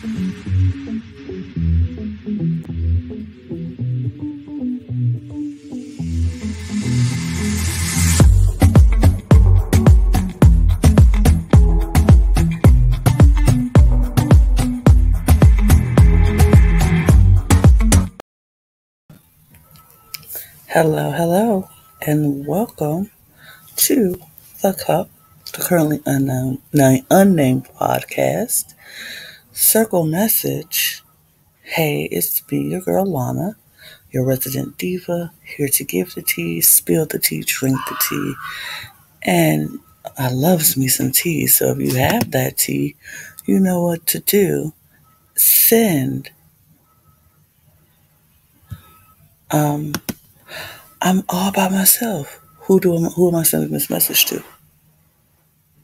Hello, hello, and welcome to the Currently Unnamed Podcast. Circle message. Hey, it's me, your girl Lana, your resident diva, here to give the tea, spill the tea, drink the tea, and I loves me some tea. So if you have that tea, you know what to do. Send. I'm all by myself. Who am I sending this message to?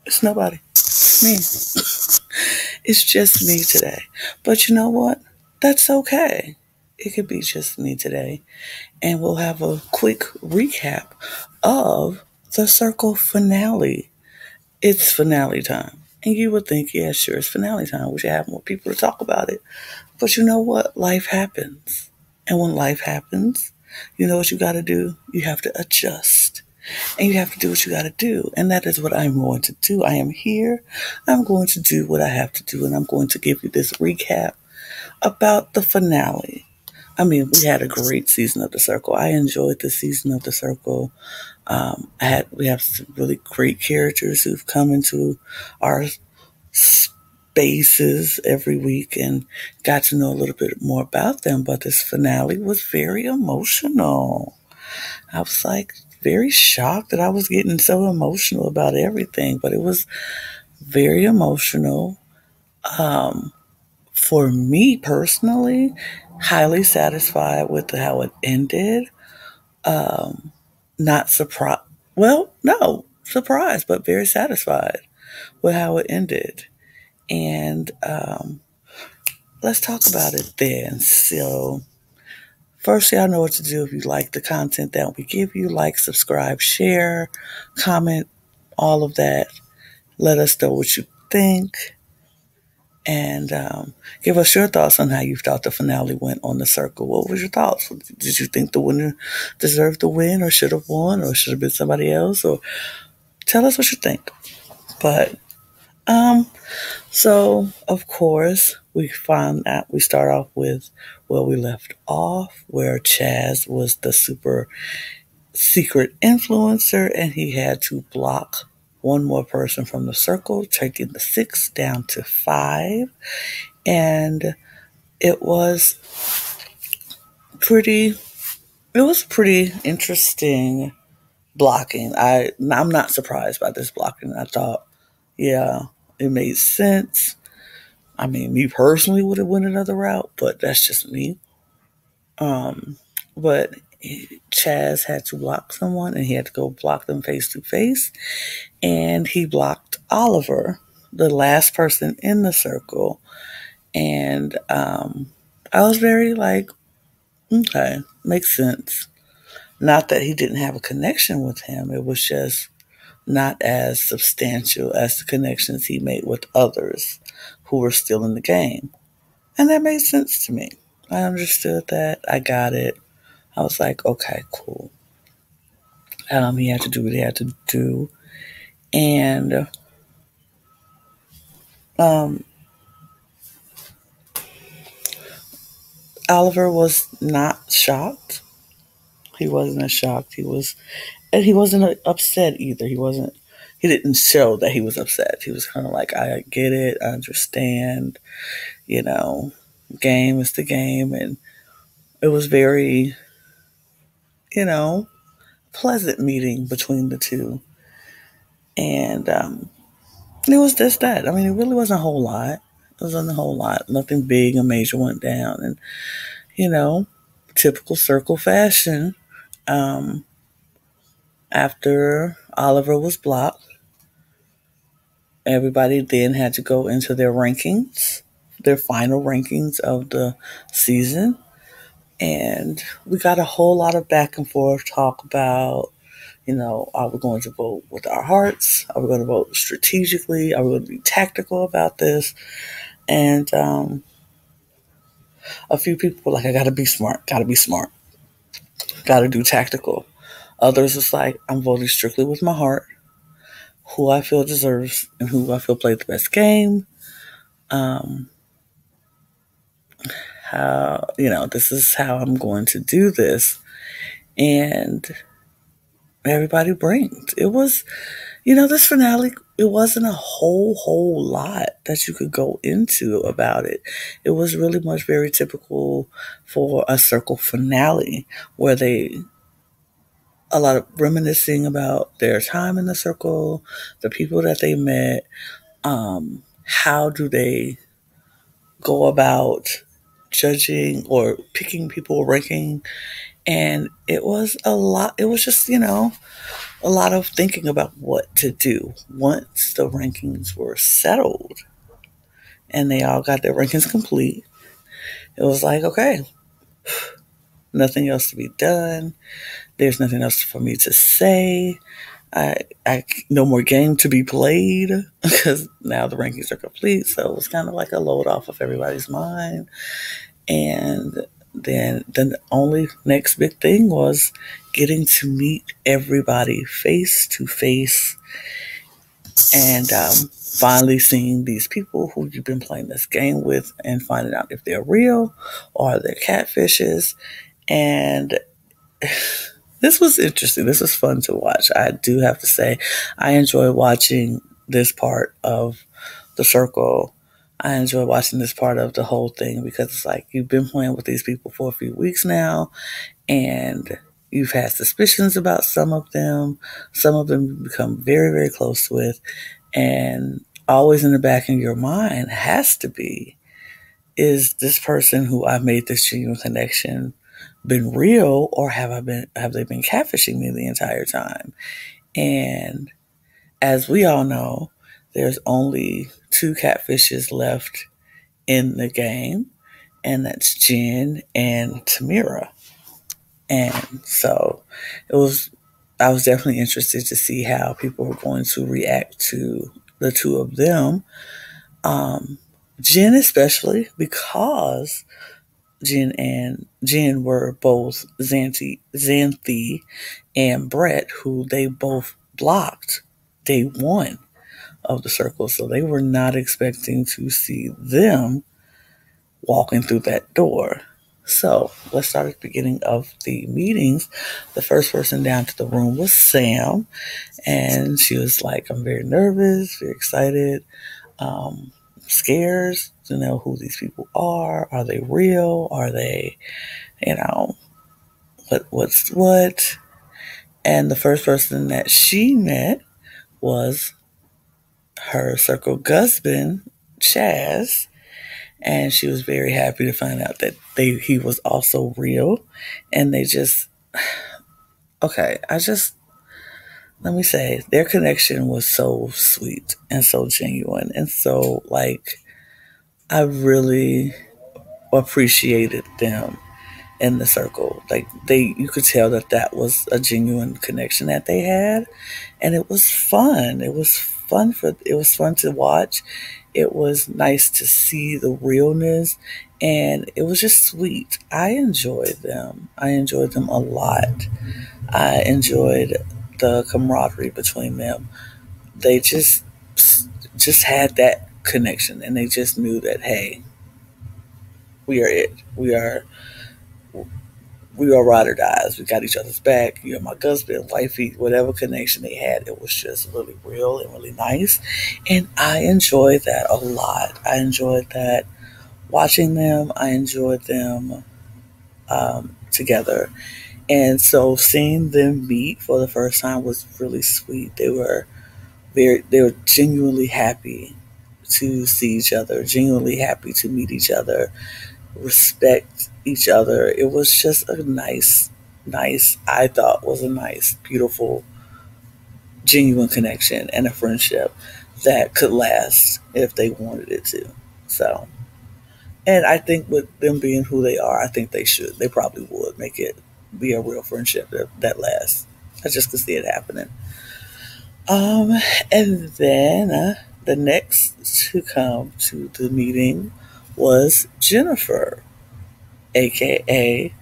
It's nobody. It's me. It's just me today. But you know what? That's okay. It could be just me today. And we'll have a quick recap of the Circle finale. It's finale time. And you would think, yeah, sure, it's finale time. We should have more people to talk about it. But you know what? Life happens. And when life happens, you know what you got to do? You have to adjust. And you have to do what you got to do. And that is what I'm going to do. I am here. I'm going to do what I have to do. And I'm going to give you this recap about the finale. I mean, we had a great season of The Circle. I enjoyed the season of The Circle. We have some really great characters who've come into our spaces every week and got to know a little bit more about them. But this finale was very emotional. I was like very shocked that I was getting so emotional about everything, but it was very emotional. For me personally, highly satisfied with how it ended. Not surprised. Well, no, surprised, but very satisfied with how it ended. And let's talk about it then. So, first, y'all know what to do if you like the content that we give you. Like, subscribe, share, comment, all of that. Let us know what you think. And give us your thoughts on how you thought the finale went on The Circle. What was your thoughts? Did you think the winner deserved to win or should have won or should have been somebody else? Or tell us what you think. But, so, of course, we start off with where we left off, where Chaz was the super secret influencer and he had to block one more person from The Circle, taking the 6 down to 5. And it was pretty interesting blocking. I'm not surprised by this blocking. I thought, yeah, it made sense. I mean, me personally would have went another route, but that's just me. But Chaz had to block someone and he had to go block them face to face. And he blocked Oliver, the last person in The Circle. And I was very like, okay, makes sense. Not that he didn't have a connection with him. It was just not as substantial as the connections he made with others who were still in the game. And that made sense to me. I understood that. I got it. I was like, okay, cool. He had to do what he had to do. And Oliver was not shocked. He wasn't shocked. And he wasn't upset either. He didn't show that he was upset. He was kind of like, I get it. I understand. Game is the game. And it was very, pleasant meeting between the two. And it was just that. I mean, it really wasn't a whole lot. It wasn't a whole lot. Nothing big and major went down. And, typical Circle fashion, after Oliver was blocked, everybody then had to go into their rankings, their final rankings of the season. And we got a whole lot of back and forth talk about, are we going to vote with our hearts? Are we going to vote strategically? Are we going to be tactical about this? And a few people were like, I gotta be smart, gotta do tactical. Others was like, I'm voting strictly with my heart, who I feel deserves and who I feel played the best game. Um, how, this is how I'm going to do this. And everybody blinked. It was, this finale, it wasn't a whole lot that you could go into about it. It was really much very typical for a circle finale where a lot of reminiscing about their time in the circle, the people that they met, how do they go about judging or picking people, ranking. And it was a lot, it was just, a lot of thinking about what to do once the rankings were settled and they all got their rankings complete. It was like, okay, nothing else to be done. There's nothing else for me to say. No more game to be played because now the rankings are complete. So it was kind of like a load off of everybody's mind. And then the only next big thing was getting to meet everybody face to face and finally seeing these people who you've been playing this game with and finding out if they're real or they're catfishes. And this was interesting. This was fun to watch. I do have to say, I enjoy watching this part of the circle. I enjoy watching this part of the whole thing because it's like you've been playing with these people for a few weeks now and you've had suspicions about some of them. Some of them you become very, very close with. And always in the back of your mind has to be, is this person who I made this genuine connection been real or have they been catfishing me the entire time? And as we all know, there's only two catfishes left in the game, and that's Jen and Tamira. And so I was definitely interested to see how people were going to react to the two of them. Jen especially because Jen were both Xanthi and Brett, who they both blocked day one of the circle. So they were not expecting to see them walking through that door. So let's start at the beginning of the meetings. The first person down to the room was Sam. And she was like, I'm very nervous, very excited, scared to know who these people are. Are they real? Are they, what's what? And the first person that she met was her circle husband, Chaz. And she was very happy to find out that he was also real. And they just, okay, let me say, their connection was so sweet and so genuine. And so, I really appreciated them in the circle. You could tell that was a genuine connection that they had. And it was fun. It was fun to watch. It was nice to see the realness, and it was just sweet. I enjoyed them. I enjoyed them a lot. I enjoyed the camaraderie between them. They just had that connection, and they just knew that, hey, we are it. We are ride or dies. We got each other's back. You're my husband, wifey, whatever connection they had. It was just really real and really nice. And I enjoyed that a lot. I enjoyed that watching them. I enjoyed them together. And so seeing them meet for the first time was really sweet. They were genuinely happy to see each other, genuinely happy to meet each other, respect each other. It was just a nice, I thought was a nice, beautiful, genuine connection and a friendship that could last if they wanted it to. So, and I think with them being who they are, I think they probably would make it be a real friendship that lasts. I just could see it happening. And then the next to come to the meeting was Jennifer, aka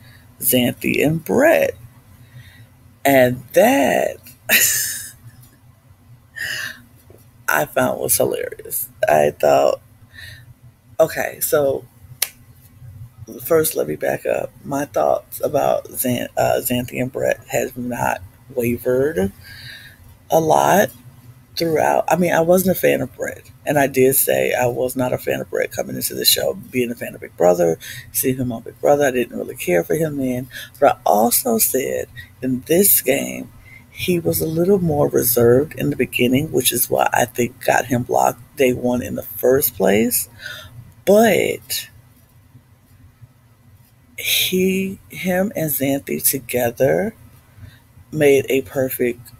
Xanthi and Brett. And that I found was hilarious. I thought, okay, so first let me back up. My thoughts about Xanthi and Brett has not wavered a lot throughout. I mean, I wasn't a fan of Brett, and I did say I was not a fan of Brett coming into the show, being a fan of Big Brother, seeing him on Big Brother. I didn't really care for him then, but I also said in this game he was a little more reserved in the beginning, which is why I think got him blocked day one in the first place. But him and Xanthi together made a perfect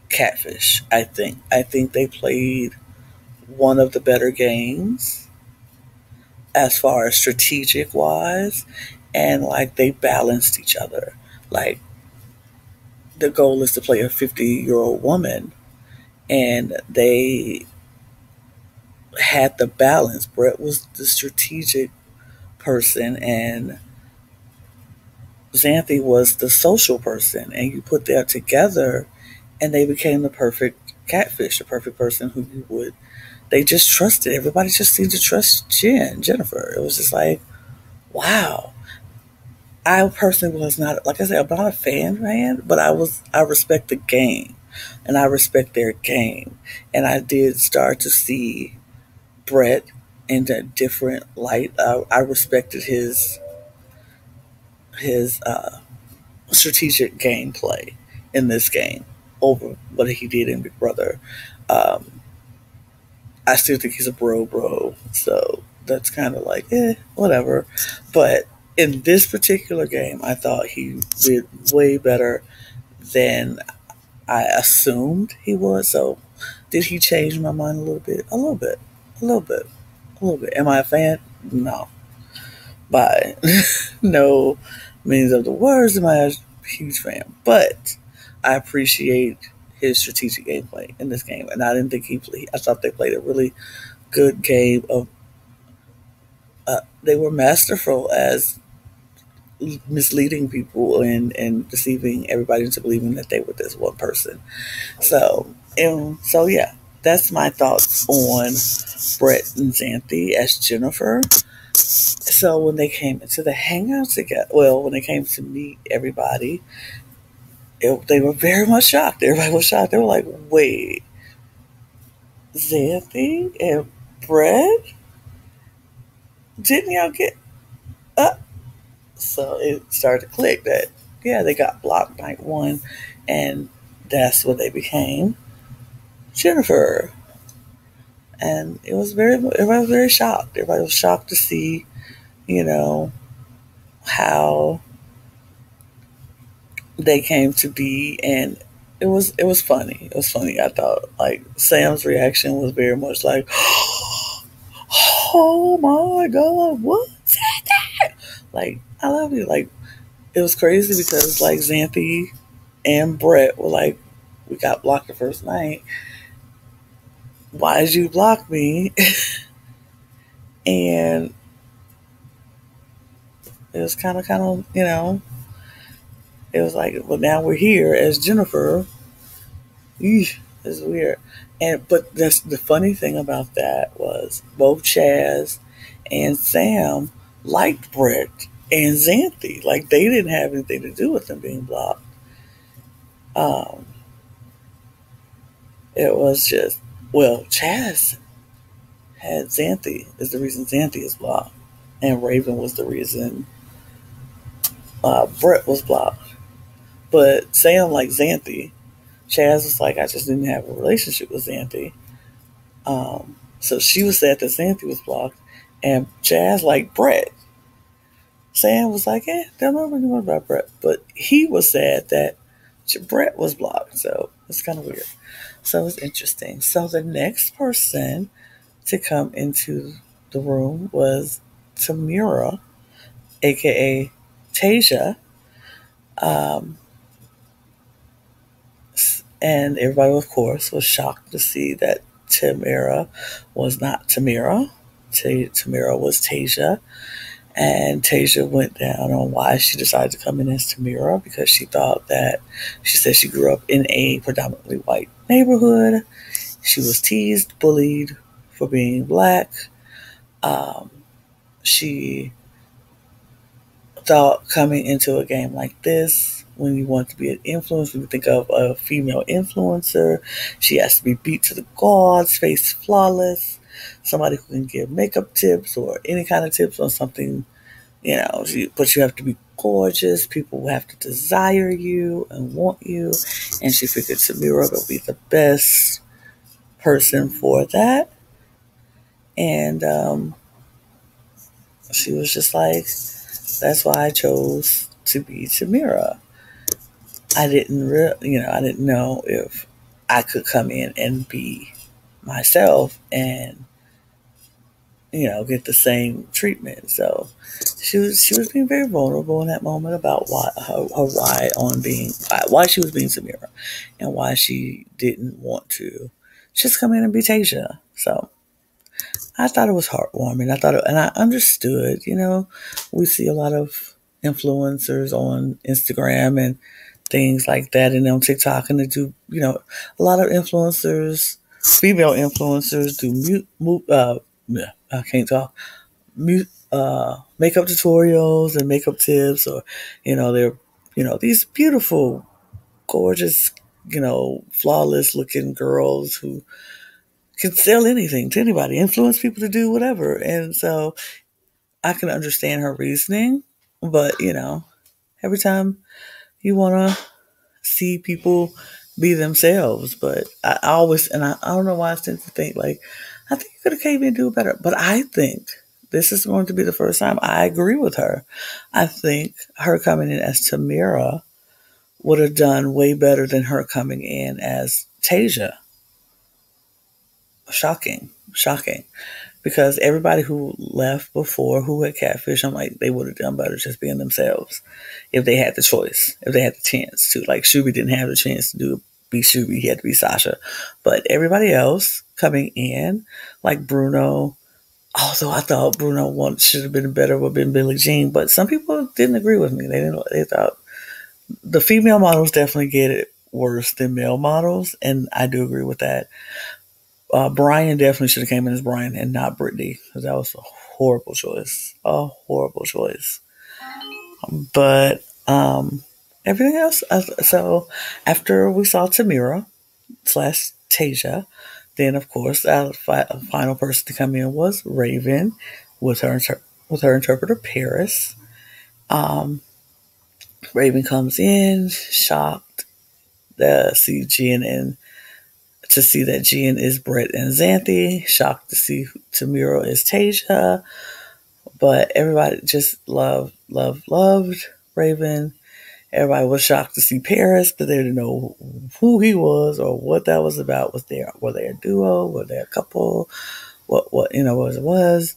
catfish. I think they played one of the better games as far as strategic wise, and like they balanced each other. Like the goal is to play a 50-year-old woman, and they had the balance. Brett was the strategic person, and Xanthi was the social person, and you put that together, and they became the perfect catfish, the perfect person who you would. They just trusted. Everybody just seemed to trust Jennifer. It was just like, wow. I personally was not, like I said, I'm not a fan, but I respect the game, and I respect their game, and I did start to see Brett in a different light. I respected his strategic gameplay in this game over what he did in Big Brother. Um, I still think he's a bro, so that's kind of like, whatever. But in this particular game, I thought he did way better than I assumed he would. So, did he change my mind a little bit? A little bit. A little bit. A little bit. Am I a fan? No. By no means of the words am I a huge fan. But I appreciate his strategic gameplay in this game. And I didn't think I thought they played a really good game of, they were masterful as misleading people and deceiving everybody into believing that they were this one person. So yeah, that's my thoughts on Brett and Xanthi as Jennifer. So when they came into the hangout together, well, when they came to meet everybody, they were very much shocked. Everybody was shocked. They were like, wait, Xanthi and Brett? Didn't y'all get up? So it started to click that, yeah, they got blocked night one, and that's what they became, Jennifer. And everybody was very shocked. Everybody was shocked to see, you know, how they came to be, and it was funny. It was funny. I thought like Sam's reaction was very much like, oh my god, what's that? Like, I love you. Like, it was crazy because like Xanthi and Brett were like, we got blocked the first night. Why did you block me? And it was kind of, it was like, well, now we're here as Jennifer. Eesh, it's weird. But the funny thing about that was both Chaz and Sam liked Brett and Xanthi. Like, they didn't have anything to do with them being blocked. Um, it was just, well, Chaz had Xanthi is the reason Xanthi is blocked, and Raven was the reason Brett was blocked. But Sam liked Xanthi. Chaz was like, I just didn't have a relationship with Xanthi. So she was sad that Xanthi was blocked, and Chaz liked Brett. Sam was like, don't know anything about Brett. But he was sad that Brett was blocked. So it's kind of weird. So it's interesting. So the next person to come into the room was Tamira, aka Tasia. Um, and everybody, of course, was shocked to see that Tamira was not Tamira. Tamira was Tasia. And Tasia went down on why she decided to come in as Tamira, because she thought that, she said she grew up in a predominantly white neighborhood. She was teased, bullied for being black. She thought coming into a game like this, when you want to be an influencer, when you think of a female influencer, she has to be beat to the gods, face flawless, somebody who can give makeup tips or any kind of tips on something, but you have to be gorgeous. People will have to desire you and want you. And she figured Samira would be the best person for that. And she was just like, that's why I chose to be Tamira. I didn't know if I could come in and be myself and, get the same treatment. So she was being very vulnerable in that moment about why she was being Samira and why she didn't want to just come in and be Tasia. So I thought it was heartwarming. And I understood, we see a lot of influencers on Instagram and things like that, and on TikTok, and they do, a lot of influencers, female influencers do I can't talk, makeup tutorials and makeup tips, or, they're, these beautiful, gorgeous, flawless looking girls who can sell anything to anybody, influence people to do whatever. And so I can understand her reasoning, but, every time you want to see people be themselves. But I always, and I don't know why I tend to think like, I think you could have came in and do better. But I think this is going to be the first time I agree with her. I think her coming in as Tamira would have done way better than her coming in as Tasia. Shocking. Because everybody who left before who had catfish, I'm like, they would have done better just being themselves if they had the choice, if they had the chance to. Like, Shuby didn't have the chance to be Shuby, he had to be Sasha. But everybody else coming in, like Bruno, although I thought Bruno should have been better, would have been Billie Jean, but some people didn't agree with me. They thought the female models definitely get it worse than male models, and I do agree with that. Brian definitely should have came in as Brian and not Brittany, because that was a horrible choice. But everything else. So after we saw Tamira / Tasia, then of course our final person to come in was Raven with her interpreter Paris. Raven comes in shocked to see Jen and to see that Jen is Brett and Xanthi. Shocked to see Tamira is Tasia. But everybody just loved Raven. Everybody was shocked to see Paris, but they didn't know who he was or what that was about. Were they a duo? Were they a couple? What it was.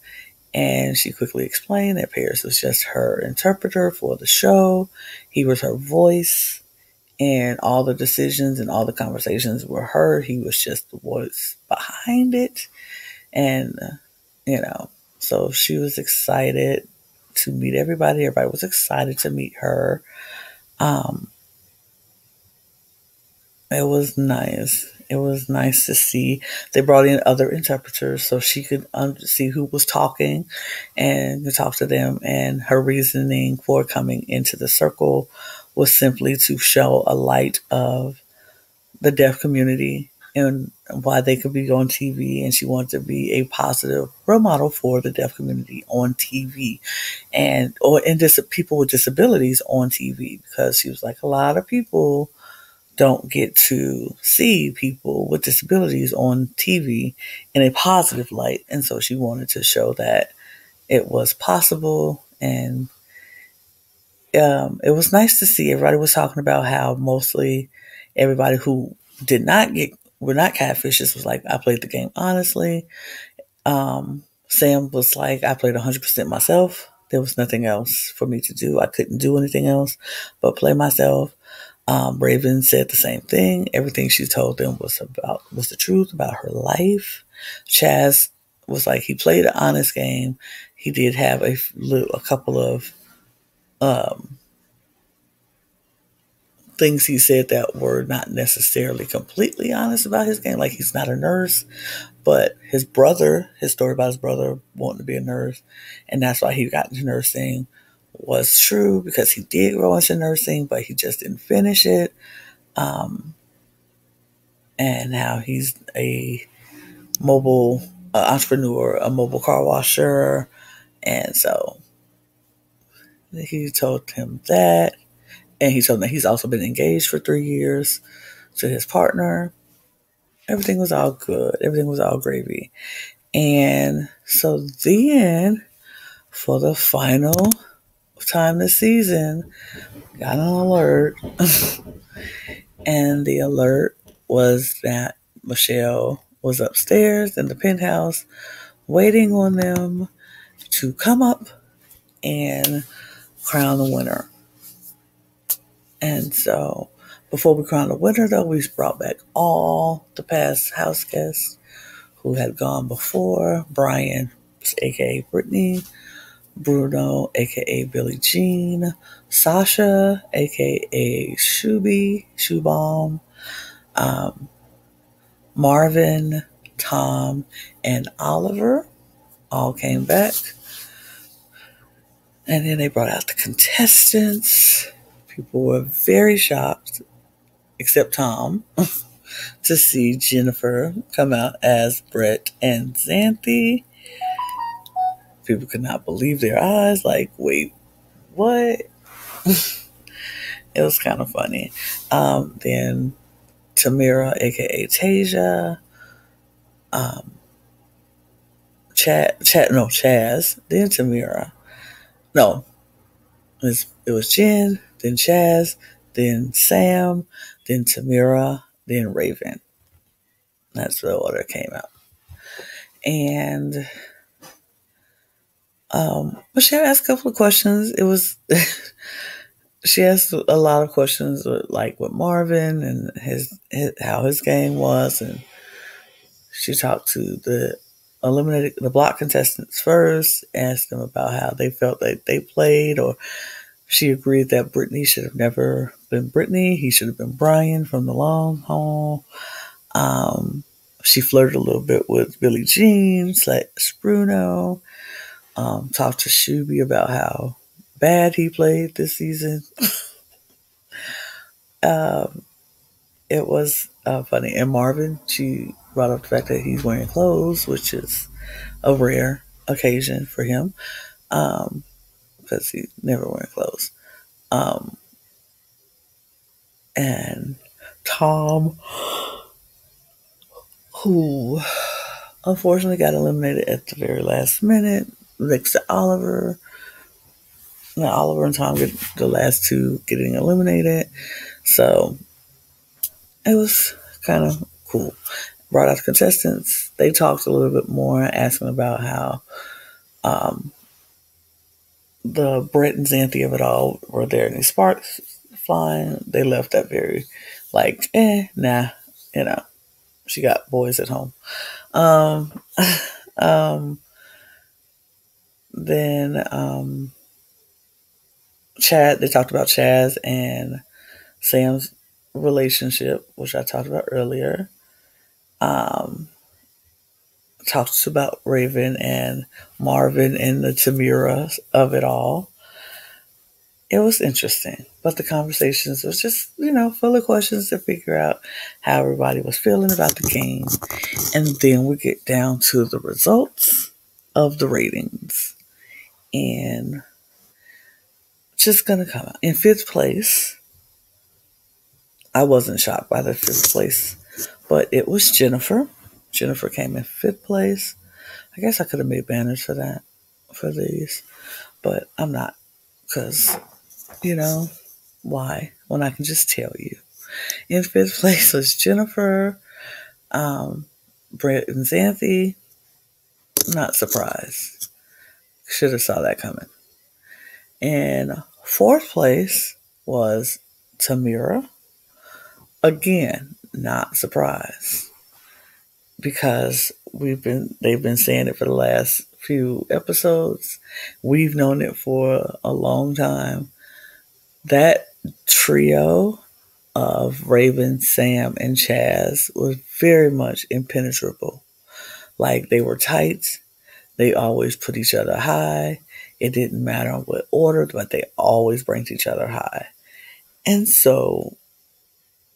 And she quickly explained that Paris was just her interpreter for the show. He was her voice. And all the decisions and all the conversations were her. He was just the voice behind it. And, so she was excited to meet everybody. Everybody was excited to meet her. It was nice. It was nice to see. They brought in other interpreters so she could see who was talking and to talk to them. And her reasoning for coming into the circle was simply to show a light of the deaf community and why they could be on TV. And she wanted to be a positive role model for the deaf community on TV and people with disabilities on TV, because she was like, a lot of people don't get to see people with disabilities on TV in a positive light. And so she wanted to show that it was possible. And it was nice to see everybody was talking about how mostly everybody who were not catfishes was like, I played the game honestly. Sam was like, I played 100% myself. There was nothing else for me to do. I couldn't do anything else but play myself. Raven said the same thing. Everything she told them was the truth about her life. Chaz was like, he played an honest game. He did have a couple of things he said that were not necessarily completely honest about his game. Like, he's not a nurse, but his story about his brother wanting to be a nurse, and that's why he got into nursing, was true, because he did go into nursing, but he just didn't finish it. And now he's a mobile entrepreneur, a mobile car washer. And so he told him that. And he told him that he's also been engaged for 3 years to his partner. Everything was all good. Everything was all gravy. And so then, for the final time this season, got an alert. And the alert was that Michelle was upstairs in the penthouse waiting on them to come up and crown the winner. And so, before we crowned the winner, though, we brought back all the past house guests who had gone before. Brian, a.k.a. Brittany. Bruno, a.k.a. Billie Jean. Sasha, a.k.a. Shoebomb. Marvin, Tom, and Oliver all came back. And then they brought out the contestants. People were very shocked, except Tom, to see Jennifer come out as Brett and Xanthi. People could not believe their eyes. Like, wait, what? It was kind of funny. Then Tamira, a.k.a. Tasia. Chaz. Then Tamira. No, it was Jen, then Chaz, then Sam, then Tamira, then Raven. That's the order that came out. And Michelle asked a couple of questions. It was she asked a lot of questions, like with Marvin and his how his game was, and she talked to the block contestants first, asked them about how they felt that they played, or she agreed that Brittany should have never been Brittany. He should have been Brian from the long haul. She flirted a little bit with Billie Jean / Bruno. Talked to Shuby about how bad he played this season. It was funny. And Marvin, she brought up the fact that he's wearing clothes, which is a rare occasion for him, because he's never wearing clothes. And Tom, who unfortunately got eliminated at the very last minute, next to Oliver. Now, Oliver and Tom get the last two getting eliminated. So it was kind of cool. Brought out the contestants. They talked a little bit more, asking about how the Brett and Xanthi of it all, were there any sparks flying. They left that very nah, she got boys at home. Then Chad, they talked about Chaz and Sam's relationship, which I talked about earlier. Talked about Raven and Marvin and the Tamira of it all. It was interesting, but the conversations was just, full of questions to figure out how everybody was feeling about the game. And then we get down to the results of the ratings. And just gonna come out. In fifth place, I wasn't shocked by the fifth place, but it was Jennifer. Jennifer came in fifth place. I guess I could have made banners for these, but I'm not, because, why? When I can just tell you. In fifth place was Jennifer, Brett and Xanthi. Not surprised. Should have saw that coming. In fourth place was Tamira. Again, not surprised because they've been saying it for the last few episodes. We've known it for a long time. That trio of Raven, Sam, and Chaz was very much impenetrable. Like they were tight. They always put each other high. It didn't matter what order, but they always bring each other high. And so,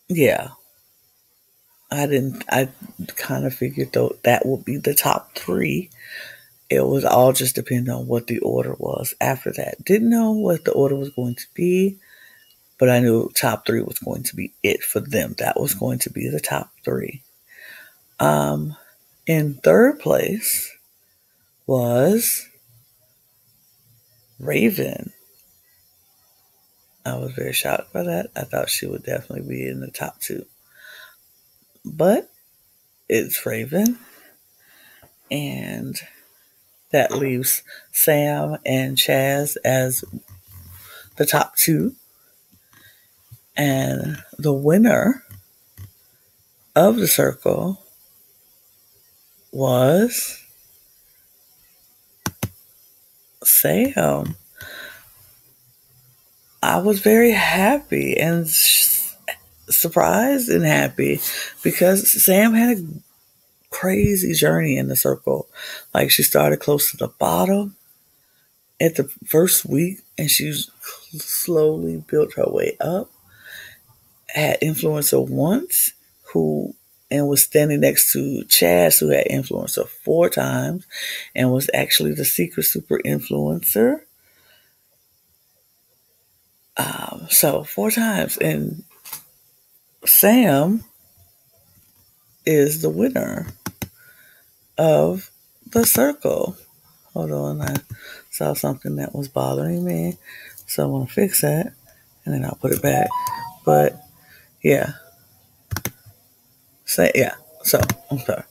yeah, I kind of figured though that would be the top three. It was all just depending on what the order was after that. Didn't know what the order was going to be, but I knew top three was going to be it for them. That was going to be the top three. In third place was Raven. I was very shocked by that. I thought she would definitely be in the top two. But it's Raven. And that leaves Sam and Chaz as the top two. And the winner of the circle was Sam. I was very happy and surprised and happy because Sam had a crazy journey in the circle. Like she started close to the bottom at the first week and she slowly built her way up. Had influencer once who and was standing next to Chaz, who had influencer 4 times and was actually the secret super influencer. So 4 times. And Sam is the winner of the circle. Hold on, I saw something that was bothering me, so I want to fix that, and then I'll put it back. But yeah, So I'm sorry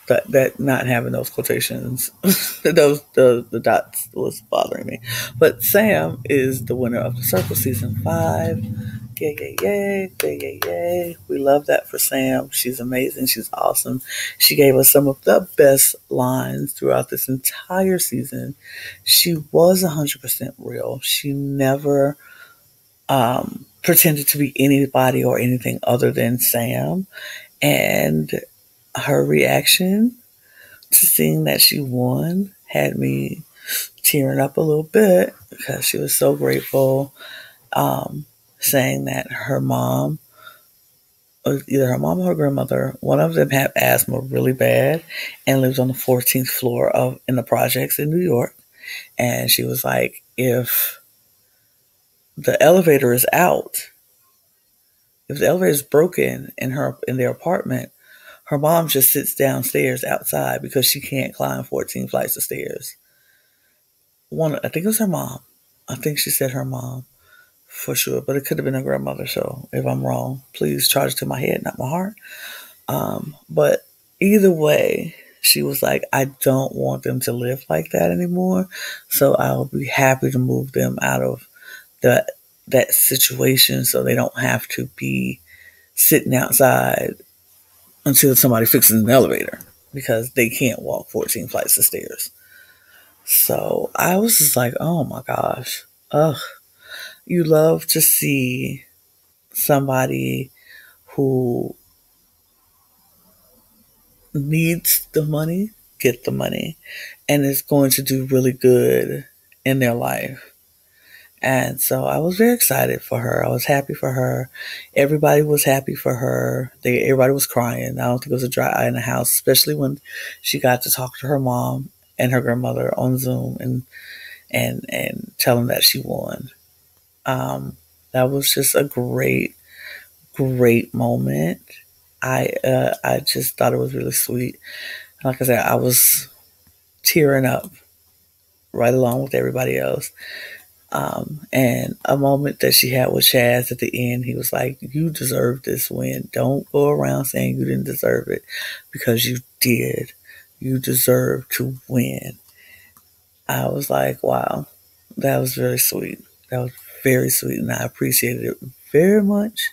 that not having those quotations, the dots was bothering me. But Sam is the winner of the Circle season 5. Yay, yay, yay, yay, yay, yay. We love that for Sam. She's amazing. She's awesome. She gave us some of the best lines throughout this entire season. She was 100% real. She never pretended to be anybody or anything other than Sam. And her reaction to seeing that she won had me tearing up a little bit because she was so grateful. Saying that her mom, or either her mom or her grandmother, one of them had asthma really bad and lives on the 14th floor in the projects in New York. And she was like, if the elevator is out, if the elevator is broken in their apartment, her mom just sits downstairs outside because she can't climb 14 flights of stairs. I think it was her mom. I think she said her mom. For sure, but it could have been a grandmother. So if I'm wrong, please charge it to my head, not my heart. But either way, she was like, I don't want them to live like that anymore. So I'll be happy to move them out of that situation so they don't have to be sitting outside until somebody fixes an elevator because they can't walk 14 flights of stairs. So I was just like, oh my gosh. Ugh. You love to see somebody who needs the money get the money and is going to do really good in their life. And so I was very excited for her. I was happy for her. Everybody was happy for her. Everybody was crying. I don't think it was a dry eye in the house, especially when she got to talk to her mom and her grandmother on Zoom and tell them that she won. That was just a great moment. I just thought it was really sweet. Like I said, I was tearing up right along with everybody else. And a moment that she had with Chaz at the end, he was like, you deserve this win. Don't go around saying you didn't deserve it because you did. You deserve to win. I was like, wow, that was very sweet. That was very sweet, and I appreciated it very much.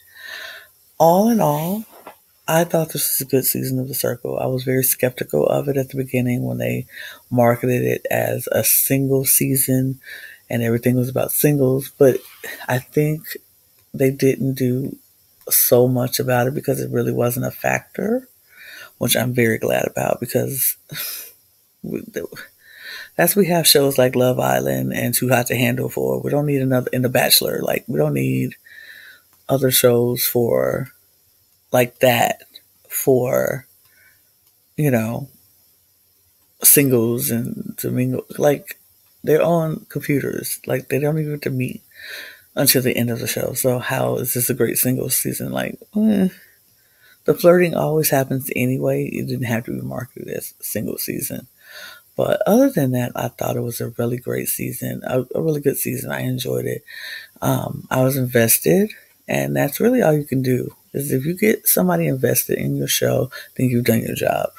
All in all, I thought this was a good season of The Circle. I was very skeptical of it at the beginning when they marketed it as a single season and everything was about singles, but I think they didn't do so much about it because it really wasn't a factor, which I'm very glad about because that's we have shows like Love Island and Too Hot to Handle for. We don't need another in The Bachelor. Like we don't need other shows for like that for you know singles and to mingle. Like they're on computers. Like they don't even have to meet until the end of the show. So how is this a great singles season? Like the flirting always happens anyway. It didn't have to be marketed as a single season. But other than that, I thought it was a really great season, a really good season. I enjoyed it. I was invested, and that's really all you can do. Is if you get somebody invested in your show, then you've done your job.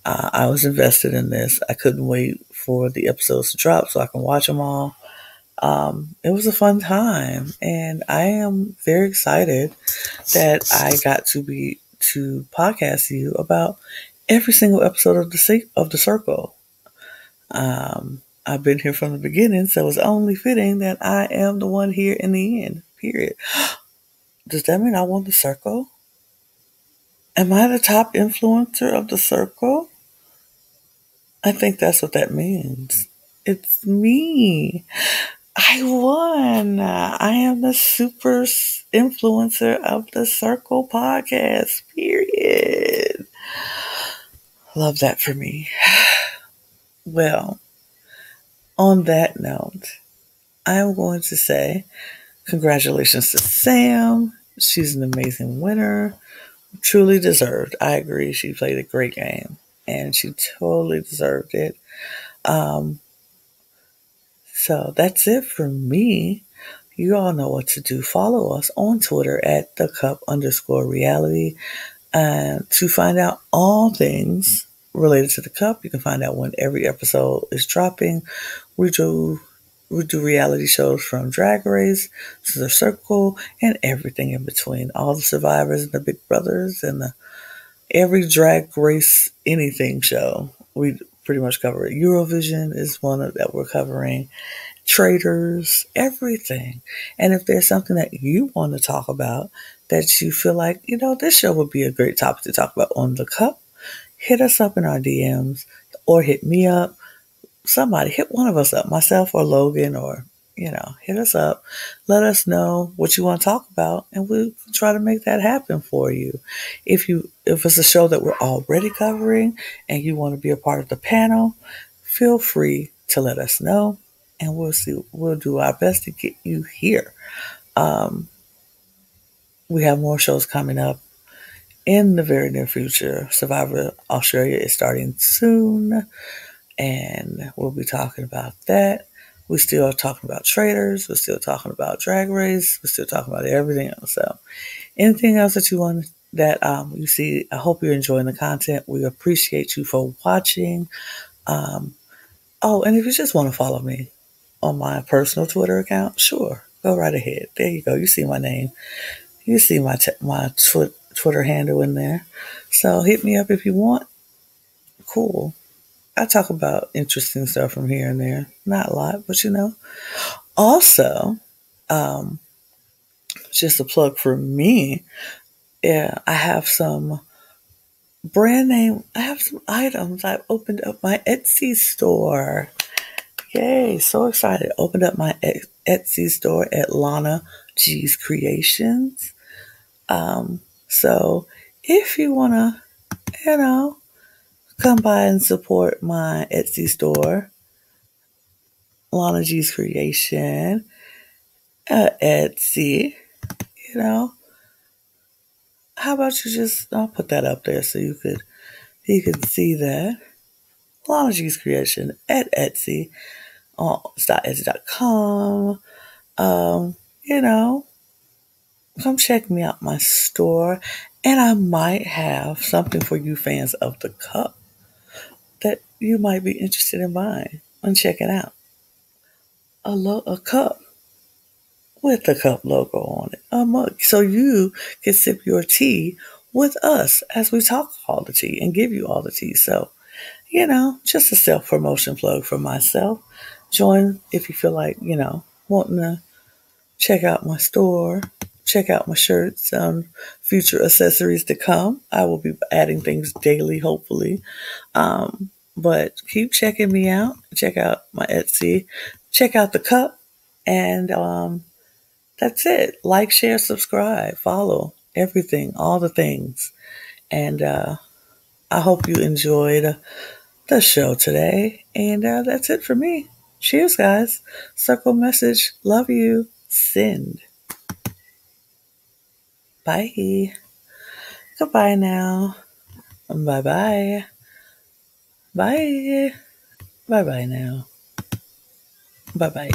I was invested in this. I couldn't wait for the episodes to drop so I can watch them all. It was a fun time, and I am very excited that I got to podcast to you about every single episode of the Circle. I've been here from the beginning, so it's only fitting that I am the one here in the end. Period. Does that mean I won the Circle? Am I the top influencer of the Circle? I think that's what that means. It's me. I won. I am the super influencer of the Circle podcast. Period. Love that for me. Well, on that note, I'm going to say congratulations to Sam. She's an amazing winner. Truly deserved. I agree. She played a great game and she totally deserved it. So that's it for me. You all know what to do. Follow us on Twitter at @thecup_reality. To find out all things related to the cup, you can find out when every episode is dropping. We do reality shows from Drag Race to The Circle and everything in between. All the survivors and the Big Brothers and every Drag Race anything show. We pretty much cover it. Eurovision is one that we're covering. Traders, everything. And if there's something that you want to talk about that you feel like, this show would be a great topic to talk about on the cup, hit us up in our DMs or hit me up. Somebody, hit one of us up, myself or Logan, or, hit us up. Let us know what you want to talk about and we'll try to make that happen for you. If it's a show that we're already covering and you want to be a part of the panel, feel free to let us know. And we'll do our best to get you here. We have more shows coming up in the very near future. Survivor Australia is starting soon, and we'll be talking about that. We still are talking about traders. We're still talking about Drag Race. We're still talking about everything else. So anything else that you want that you see, I hope you're enjoying the content. We appreciate you for watching. And if you just want to follow me on my personal Twitter account, sure, go right ahead. There you go. You see my name. You see my Twitter handle in there. So hit me up if you want. Cool. I talk about interesting stuff from here and there. Not a lot, but Also, just a plug for me. Yeah, I have some I have some items. I've opened up my Etsy store. Yay, so excited. Opened up my Etsy store at Lana G's Creations. So if you want to, come by and support my Etsy store, Lana G's Creation, Etsy, how about I'll put that up there so you could see that. Lana G's Creation at Etsy. It's .etsy.com. Come check me out my store, and I might have something for you fans of the cup that you might be interested in buying and checking out. A cup with the cup logo on it, a mug, so you can sip your tea with us as we talk all the tea and give you all the tea. So, just a self-promotion plug for myself. Join if you feel like, wanting to check out my store, check out my shirts, future accessories to come. I will be adding things daily, hopefully. But keep checking me out. Check out my Etsy. Check out the cup. And that's it. Like, share, subscribe, follow, everything, all the things. And I hope you enjoyed the show today. And that's it for me. Cheers, guys. Circle message. Love you. Send. Bye. Goodbye now. Bye-bye. Bye. Bye-bye now. Bye-bye.